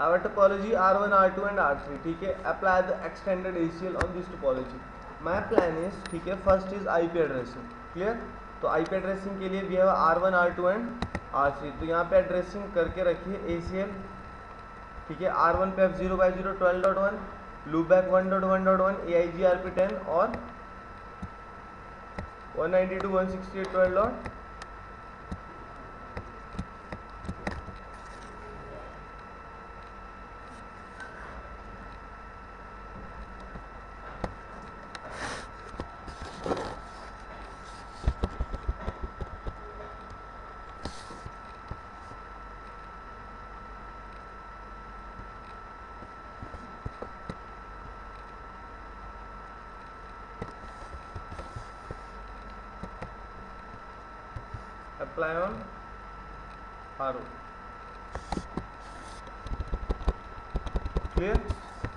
Our topology R1, R2 and R3. ठीक है, apply the extended ACL on this topology. My plan is, ठीक है, first is IP addressing. Clear? तो IP addressing के लिए we have R1, R2 and R3. तो यहाँ पे addressing करके रखिए ACL. ठीक है, R1 पे F0 by 0 12.1, loopback 1.1.1, AIGRP 10 और 192.168.12. Apply on RO. Clear?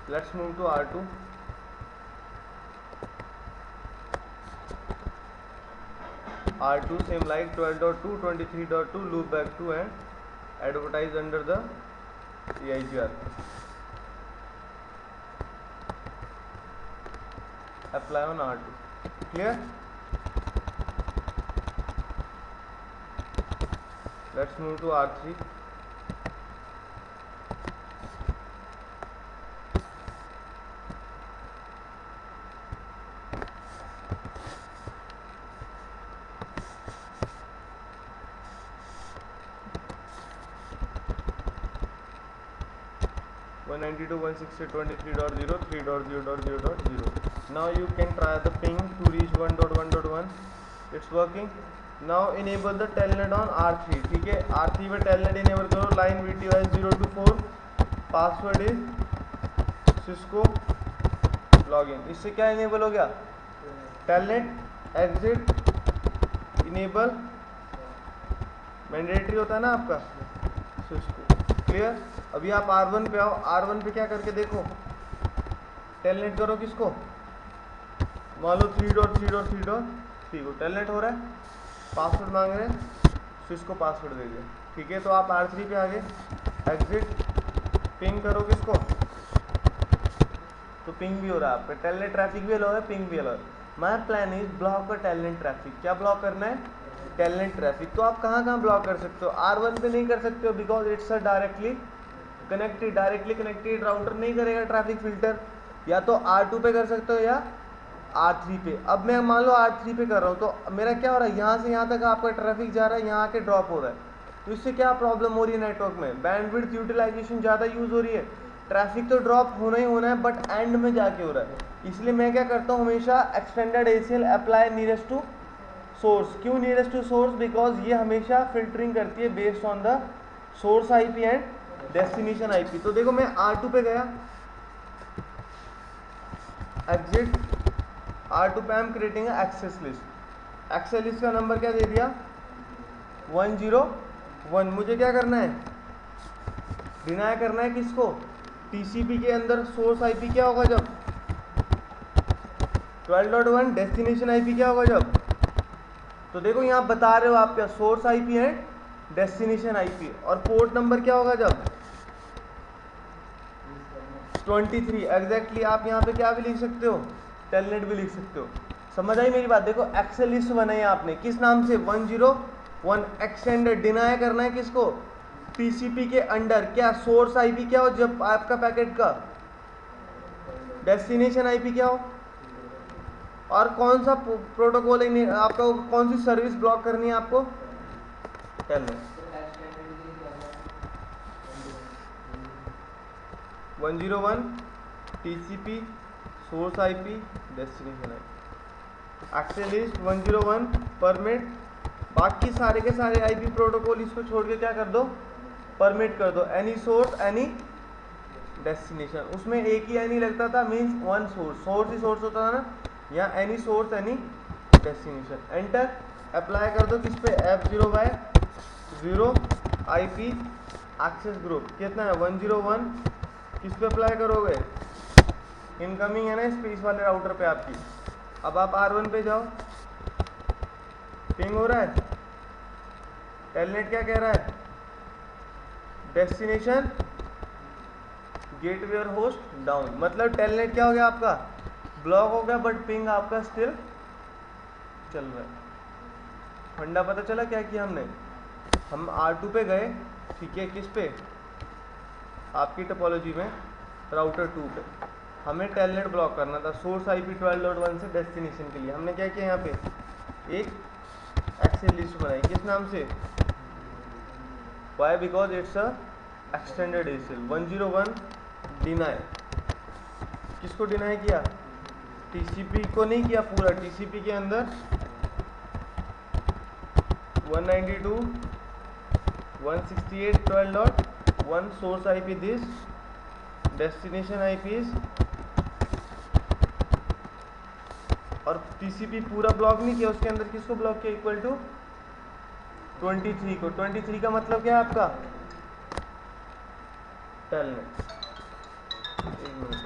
Let's move to R2. R2 same like 12.2, 23.2, loopback 2 and advertise under the EIGR. Apply on R2. Clear? Let's move to R3. One 192.168.23.0, 3.0.0.0. Now you can try the ping to reach 1.1.1. It's working. Now enable the telnet on R3. ठीक है, R3 पे telnet enable करो. Line VTOS 0 to 4. Password is Cisco login. इससे क्या enable हो गया? telnet exit enable mandatory होता है ना आपका Cisco. क्लियर? अभी आप R1 पे आओ. R1 पे क्या करके देखो. telnet करो किसको? मान लो 3.3.3.3 को telnet हो रहा है. पासवर्ड मांग रहे हैं, Cisco पासवर्ड दे दिया. ठीक है, तो आप R3 पे आगे एग्जिट पिंग करो किसको, तो पिंग भी हो रहा है आपका. टेलनेट ट्रैफिक भी अलाउ है, पिंग भी अलाउ है. माय प्लान इज ब्लॉक का टेलनेट ट्रैफिक. क्या ब्लॉक करना है? Telnet traffic. तो आप कहाँ कहाँ ब्लॉक कर सकते हो? R1 पे नहीं कर सकते हो because it's a directly connected router नहीं करेगा ट्रैफिक फिल्टर. या तो R2 पे कर सकते हो या R3 पे. अब मैं मान लो R3 पे कर रहा हूँ, तो मेरा क्या हो रहा है, यहाँ से यहाँ तक आपका ट्रैफिक जा रहा है, यहाँ आके ड्रॉप हो रहा है. तो इससे क्या प्रॉब्लम हो रही है नेटवर्क में? बैंडविड्थ यूटिलाइजेशन ज़्यादा यूज़ हो रही है. ट्रैफिक तो ड्रॉप होना ही होना है, बट एंड में जाके हो रहा है. इसलिए मैं क्या करता हूँ हमेशा, extended ACL apply nearest to source. क्यों नियरेस्ट टू सोर्स? बिकॉज ये हमेशा फिल्टरिंग करती है based on the source IP and destination IP. तो देखो मैं R2 पे गया, एग्जिट R2 पे I am creating access list. Access list का नंबर क्या दे दिया? 101. मुझे क्या करना है? डिनाई करना है किसको? TCP के अंदर सोर्स IP क्या होगा जब 12.1, डेस्टिनेशन IP क्या होगा जब. तो देखो यहाँ बता रहे हो आप क्या, सोर्स IP है डेस्टिनेशन IP. और पोर्ट नंबर क्या होगा जब 23. एग्जैक्टली आप यहाँ पे क्या भी लिख सकते हो, टेलनेट भी लिख सकते हो. समझ आई मेरी बात? देखो एक्सेल लिस्ट बनाई आपने किस नाम से? 101. एक्सटेंडेड डिनाई करना है किसको? TCP के अंडर क्या सोर्स IP क्या हो जब आपका पैकेट का डेस्टिनेशन IP क्या हो, और कौन सा प्रोटोकॉल आपका, कौन सी सर्विस ब्लॉक करनी है आपको? Telnet. 101 TCP source IP destination IP. Access list 101 permit. बाकी सारे के सारे IP प्रोटोकॉल इसको छोड़ के क्या कर दो? परमिट कर दो. Any source any destination. उसमें एक ही एनी लगता था, मीन्स वन सोर्स. सोर्स ही सोर्स होता था ना, या any source any destination. Enter. Apply कर दो किस पे? F0 by 0 IP access group. कितना है? 101. किस पे अप्लाई करोगे? इनकमिंग है ना स्पेस वाले राउटर पे आपकी. अब आप R1 पे जाओ, पिंग हो रहा है. टेलनेट क्या कह रहा है? डेस्टिनेशन गेटवे और होस्ट डाउन, मतलब टेलनेट क्या हो गया आपका, ब्लॉक हो गया, बट पिंग आपका स्टिल चल रहा है। फंडा पता चला क्या किया हमने, हम R2 पे गए, ठीक है, किस पे, आपकी टोपोलॉजी में राउटर 2 पे हमें टेलनेट ब्लॉक करना था सोर्स IP 12.1 से डेस्टिनेशन के लिए। हमने क्या किया, यहाँ पे एक एक्सेल लिस्ट बनाई, किस नाम से, why, because it's a extended ACL 101 deny. किसको डिनाई किया, TCP को नहीं किया पूरा, TCP के अंदर 192.168.12.1 source IP this, destination IPs, और TCP पूरा ब्लॉक नहीं किया, उसके अंदर किसको ब्लॉक किया, इक्वल टू 23 को। 23 का मतलब क्या है आपका, टेलनेट। एक मिनट,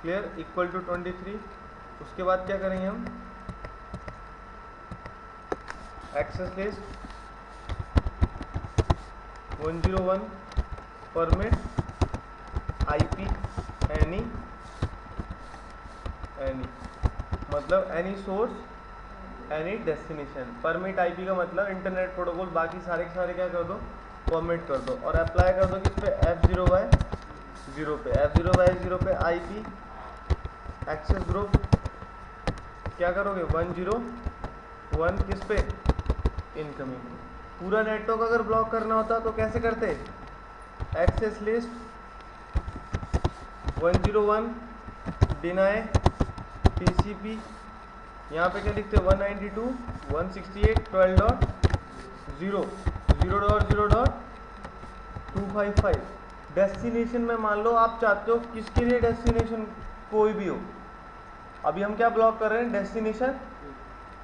क्लियर, इक्वल टू 23। उसके बाद क्या करेंगे हम, access list 101 permit IP any मतलब any source any destination. Permit IP का मतलब इंटरनेट प्रोटोकॉल, बाकी सारे के सारे क्या कर दो, परमिट कर दो, और अप्लाई कर दो किस पे, F0/0 पे, F0/0 पे IP एक्सेस ग्रुप क्या करोगे, 101 किस पे, इनकमिंग। पूरा नेटवर्क अगर ब्लॉक करना होता तो कैसे करते, एक्सेस लिस्ट 101 डिनाई TCP, यहाँ पे क्या लिखते, 192.168.12.0.0.255। डेस्टिनेशन में मान लो आप चाहते हो किसके लिए, डेस्टिनेशन कोई भी हो। अभी हम क्या ब्लॉक कर रहे हैं, डेस्टिनेशन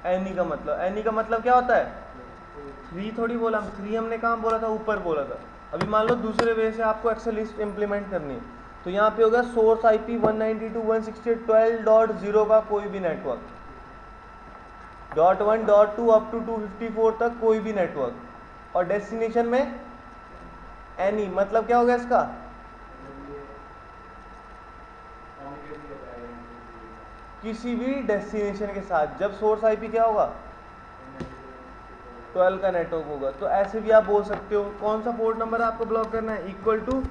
एनी का मतलब क्या होता है, 3 थोड़ी बोला, 3 हमने कहाँ बोला था, ऊपर बोला था। अभी मान लो दूसरे वे से आपको एक्सेल लिस्ट इंप्लीमेंट करनी है, तो यहाँ पे होगा सोर्स IP 192.168.12.0 का कोई भी नेटवर्क, .1 .2 अप टू 254 तक कोई भी नेटवर्क, और डेस्टिनेशन में एनी, मतलब क्या होगा इसका, किसी भी डेस्टिनेशन के साथ। जब सोर्स IP क्या होगा, 12 का नेटवर्क होगा, तो ऐसे भी आप बोल सकते हो। कौन सा पोर्ट नंबर आपको ब्लॉक करना है, इक्वल टू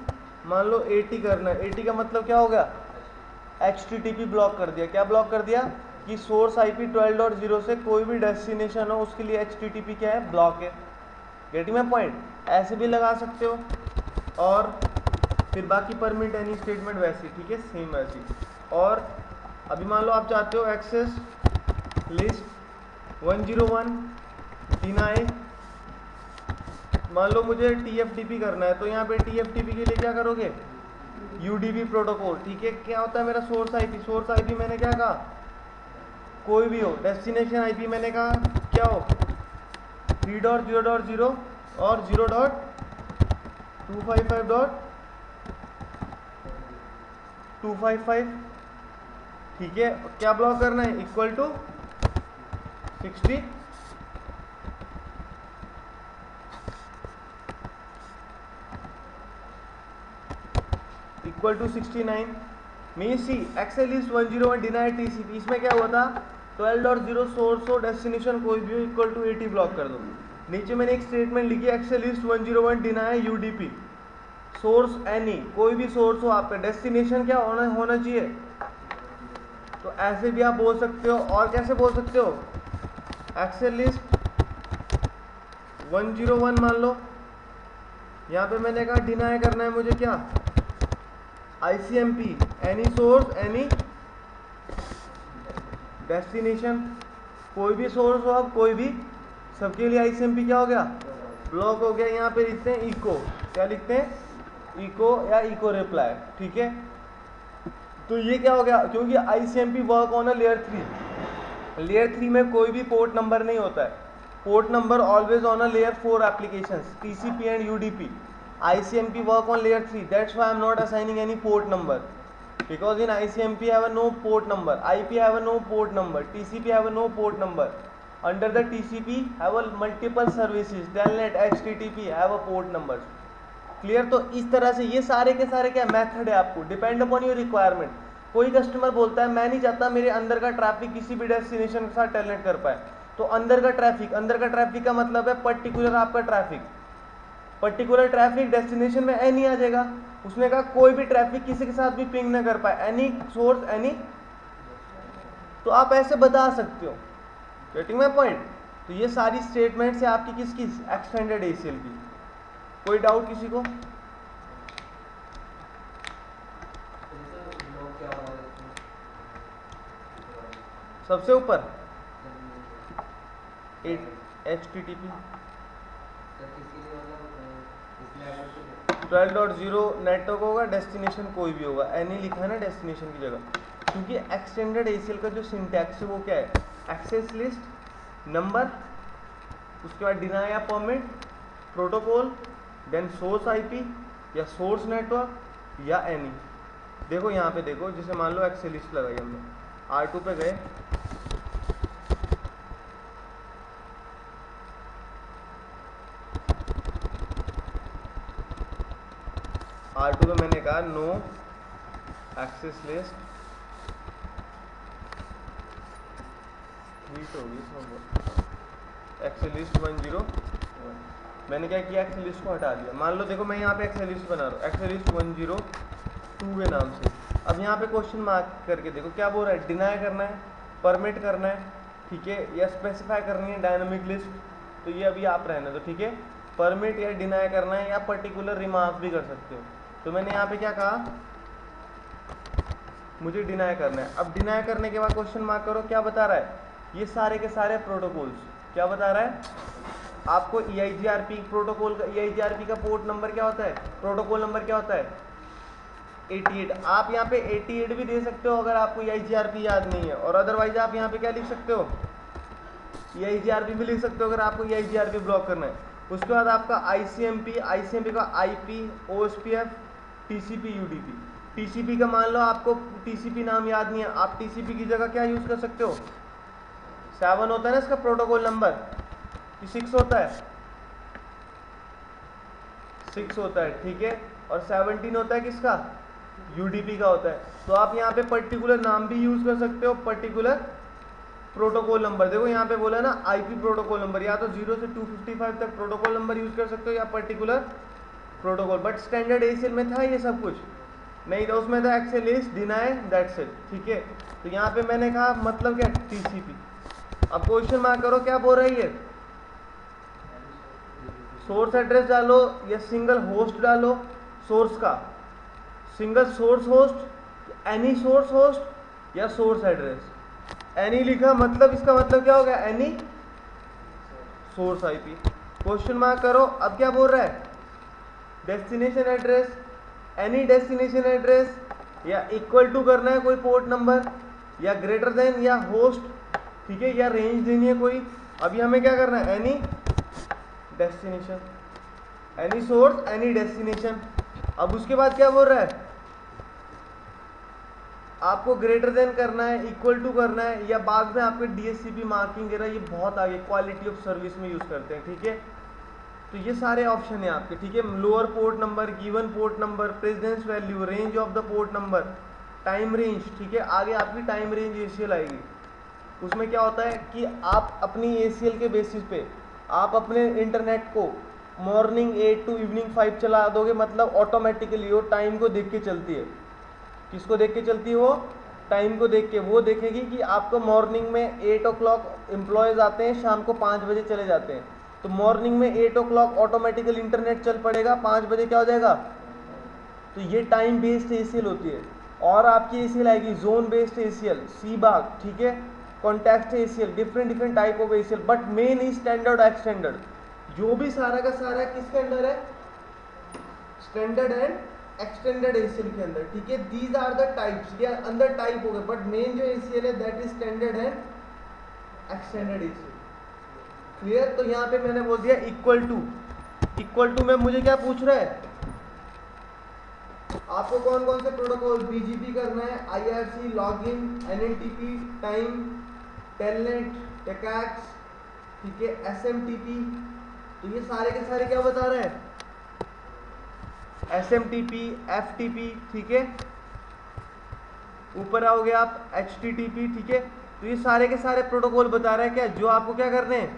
मान लो 80 करना है। 80 का मतलब क्या हो गया, HTTP ब्लॉक कर दिया। क्या ब्लॉक कर दिया, कि सोर्स IP 12.0 से कोई भी डेस्टिनेशन हो उसके लिए HTTP क्या है, ब्लॉक है। गेटिंग माय पॉइंट, ऐसे भी लगा सकते हो। और फिर बाकी परमिट एनी स्टेटमेंट वैसी, ठीक है, सेम वैसी। और अभी मान लो आप चाहते हो एक्सेस लिस्ट 101 डिनाई, मान लो मुझे TFTP करना है, तो यहाँ पे TFTP के लिए क्या करोगे, UDP प्रोटोकॉल, ठीक है। क्या होता है मेरा सोर्स IP मैंने क्या कहा, कोई भी हो। डेस्टिनेशन IP मैंने कहा क्या हो, 3.0.0 और 0.255.255, ठीक है। क्या ब्लॉक करना है, equal to 60 equal to 69 mean c access list 101 deny TCP। इसमें क्या हुआ था, 12.0 सोर्स हो, डेस्टिनेशन कोई भी हो, इक्वल टू 80 ब्लॉक कर दो। नीचे मैंने एक स्टेटमेंट लिखी, access list 101 deny UDP source any, कोई भी सोर्स हो आपका, डेस्टिनेशन क्या होना चाहिए। तो ऐसे भी आप बोल सकते हो। और कैसे बोल सकते हो, एक्सेल लिस्ट 101 मान लो, यहाँ पे मैंने कहा डिनाई करना है मुझे क्या, ICMP any source any destination, कोई भी सोर्स हो, अब कोई भी, सबके लिए ICMP क्या हो गया, ब्लॉक हो गया। यहाँ पे लिखते हैं इको, क्या लिखते हैं, इको या इको रिप्लाई, ठीक है। तो ये क्या हो गया, क्योंकि ICMP work on a layer 3 में कोई भी पोर्ट नंबर नहीं होता है। Port number always on a layer 4 applications, TCP and UDP। ICMP work on layer 3, that's why I am not assigning any port number, because in ICMP I have a no port number, IP have a no port number, TCP have a no port number, under the TCP have a multiple services, telnet, HTTP have a port number. Clear? तो इस तरह से ये सारे के सारे क्या method है आपको डिपेंड अपॉन योर रिक्वायरमेंट। कोई कस्टमर बोलता है मैं नहीं चाहता मेरे अंदर का ट्रैफिक किसी भी डेस्टिनेशन के साथ टेलनेट कर पाए, तो अंदर का ट्रैफिक का मतलब है पर्टिकुलर आपका ट्रैफिक, पर्टिकुलर ट्रैफिक डेस्टिनेशन में एनी आ जाएगा। उसने कहा कोई भी ट्रैफिक किसी के साथ भी पिंग ना कर पाए, एनी सोर्स एनी, तो आप ऐसे बता सकते हो। Getting my point? तो ये सारी स्टेटमेंट्स है आपकी किसकी, एक्सटेंडेड ACL की। कोई डाउट किसी को? सबसे ऊपर HTTP 12.0 नेटवर्क होगा, डेस्टिनेशन कोई भी होगा, एनी लिखा है ना डेस्टिनेशन की जगह, क्योंकि एक्सटेंडेड ACL का जो सिंटैक्स है वो क्या है, एक्सेस लिस्ट, नंबर, उसके बाद डिनाई या permit, protocol, then source IP या सोर्स नेटवर्क या एनी। देखो यहाँ पे देखो, जैसे मान लो एक्सेस लिस्ट लगाई हमने, R2 पे गए, R2 पे मैंने कहा no access list, access list 101, मैंने क्या किया, एक्सेस लिस्ट को हटा दिया। मान लो देखो मैं यहाँ पे एक्सेस लिस्ट बना रहा हूँ, एक्सेस लिस्ट 102 के नाम से। अब यहाँ पे क्वेश्चन मार्क करके देखो क्या बोल रहा है, डिनाई करना है, परमिट करना है, ठीक है, या स्पेसिफाई करनी है डायनामिक लिस्ट, तो ये अभी आप रहने दो, ठीक है। परमिट या डिनाई करना है या पर्टिकुलर रिमार्क भी कर सकते हो। तो मैंने यहाँ पे क्या कहा, मुझे डिनाई करना है। अब डिनाई करने के बाद क्वेश्चन मार्क करो, क्या बता रहा है, ये सारे के सारे प्रोटोकॉल्स, क्या बता रहा है आपको, EIGRP प्रोटोकॉल का, EIGRP का पोर्ट नंबर क्या होता है, प्रोटोकॉल नंबर क्या होता है 88। आप यहाँ पे 88 भी दे सकते हो अगर आपको EIGRP याद नहीं है, और अदरवाइज आप यहाँ पे क्या लिख सकते हो, EIGRP भी लिख सकते हो अगर आपको EIGRP ब्लॉक करना है। उसके बाद आपका ICMP का IP, OSPF, TCP, UDP। TCP का मान लो आपको TCP नाम याद नहीं है, आप TCP की जगह क्या यूज कर सकते हो, 7 होता है ना इसका प्रोटोकॉल नंबर, 6 होता है, 6 होता है, ठीक है, और 17 होता है किसका, UDP का होता है। तो आप यहाँ पे पर्टिकुलर नाम भी यूज कर सकते हो, पर्टिकुलर प्रोटोकॉल नंबर। देखो यहाँ पे बोला ना IP प्रोटोकॉल नंबर, या तो 0 से 255 तक प्रोटोकॉल नंबर यूज कर सकते हो या particular protocol. But standard ACL में था ये सब कुछ नहीं था, उसमें था access list, deny, that's it, ठीक है। तो यहाँ पे मैंने कहा मतलब क्या, TCP। अब क्वेश्चन मार्क करो, क्या बोल रही है, सोर्स एड्रेस डालो या सिंगल होस्ट डालो, सोर्स का single source host, any source host या सोर्स एड्रेस। एनी लिखा मतलब इसका मतलब क्या होगा, any source IP। Question mark करो, अब क्या बोल रहा है, destination address, any destination address, या इक्वल टू करना है कोई पोर्ट नंबर, या ग्रेटर देन, या होस्ट, ठीक है, या रेंज देनी है कोई। अभी हमें क्या करना है, any destination, any source, any destination. अब उसके बाद क्या बोल रहा है, आपको ग्रेटर देन करना है, इक्वल टू करना है, या बाद में आपके DHCP मार्किंग वगैरह, ये बहुत आगे क्वालिटी ऑफ सर्विस में यूज करते हैं, ठीक है। तो ये सारे ऑप्शन है आपके, ठीक है, lower port number, given port number, precedence value, range of the port number, time range, ठीक है। आगे आपकी टाइम रेंज ACL आएगी, उसमें क्या होता है कि आप अपनी ACL के बेसिस पे आप अपने इंटरनेट को मॉर्निंग 8 टू इवनिंग 5 चला दोगे, मतलब ऑटोमेटिकली वो टाइम को देख के चलती है। किसको देख के चलती है वो, टाइम को देख के। वो देखेगी कि आपको मॉर्निंग में 8 o'clock एम्प्लॉयज़ आते हैं, शाम को 5 बजे चले जाते हैं, तो मॉर्निंग में 8 o'clock ऑटोमेटिकल इंटरनेट चल पड़ेगा, 5 बजे क्या हो जाएगा। तो ये टाइम बेस्ड ACL होती है। और आपकी ACL आएगी जोन बेस्ड ACL, CBAG, ठीक है, context ACL, different type of ACL, but main is standard extended. जो भी सारा का सारा किसके अंदर है, स्टैंडर्ड एंड एक्सटेंडेड ACL के अंदर, ठीक है। दीज आर द टाइप्स, ये अंदर टाइप हो गए, बट मेन जो ACL है that is standard and extended ACL। Clear? तो यहाँ पे मैंने बोल दिया इक्वल टू में मुझे क्या पूछ रहा है, आपको कौन कौन से प्रोटोकॉल, BGP करना है, IRC, login, NNTP, time, telnet, TACACS, ठीक है, SMTP, तो ये सारे के सारे क्या बता रहे हैं, SMTP, FTP, ठीक है। ऊपर आओगे आप HTTP, ठीक है। तो ये सारे के सारे प्रोटोकॉल बता रहे हैं क्या, जो आपको क्या करने हैं,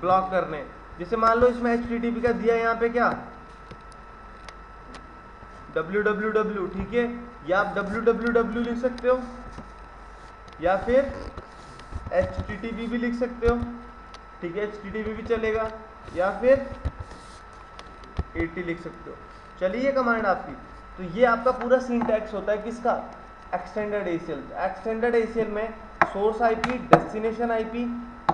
ब्लॉक करने हैं। जैसे मान लो इसमें HTTP का दिया यहाँ पे क्या, www, ठीक है, या आप www लिख सकते हो, या फिर HTTP भी लिख सकते हो, ठीक है, HTTP भी चलेगा, या फिर AT लिख सकते हो। चलिए ये कमांड आपकी, तो ये आपका पूरा सिंटैक्स होता है किसका, एक्सटेंडेड ACL। एक्सटेंडेड ACL में source IP, destination IP,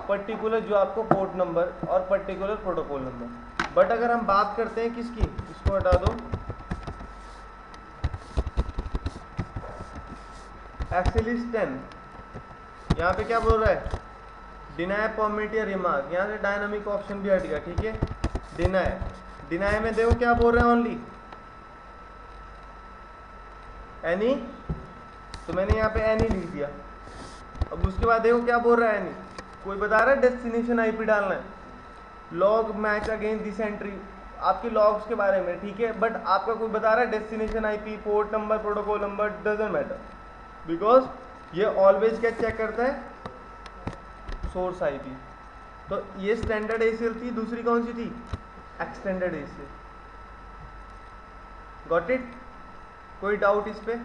particular जो आपको पोर्ट नंबर और पर्टिकुलर प्रोटोकॉल नंबर। बट अगर हम बात करते हैं किसकी, इसको हटा दो, एक्सेलिस 10, यहाँ पे क्या बोल रहा है, डिनाई परमिट या रिमार्क, यहाँ से डायनामिक ऑप्शन भी हट गया, ठीक है। डिनाई में देखो क्या बोल रहे हैं, ओनली एनी, तो मैंने यहाँ पे एनी लिख दिया। अब उसके बाद देखो क्या बोल रहा है एनी, कोई बता रहा है डेस्टिनेशन IP डालना है, log match against this entry, आपके लॉग्स के बारे में, ठीक है। बट आपका कोई बता रहा है destination IP, port number, protocol number, doesn't matter, because ये ऑलवेज क्या चेक करता है, सोर्स IP। तो ये स्टैंडर्ड ACL थी, दूसरी कौन सी थी, एक्सटेंडेड ACL। गॉट इट, कोई डाउट इस पे?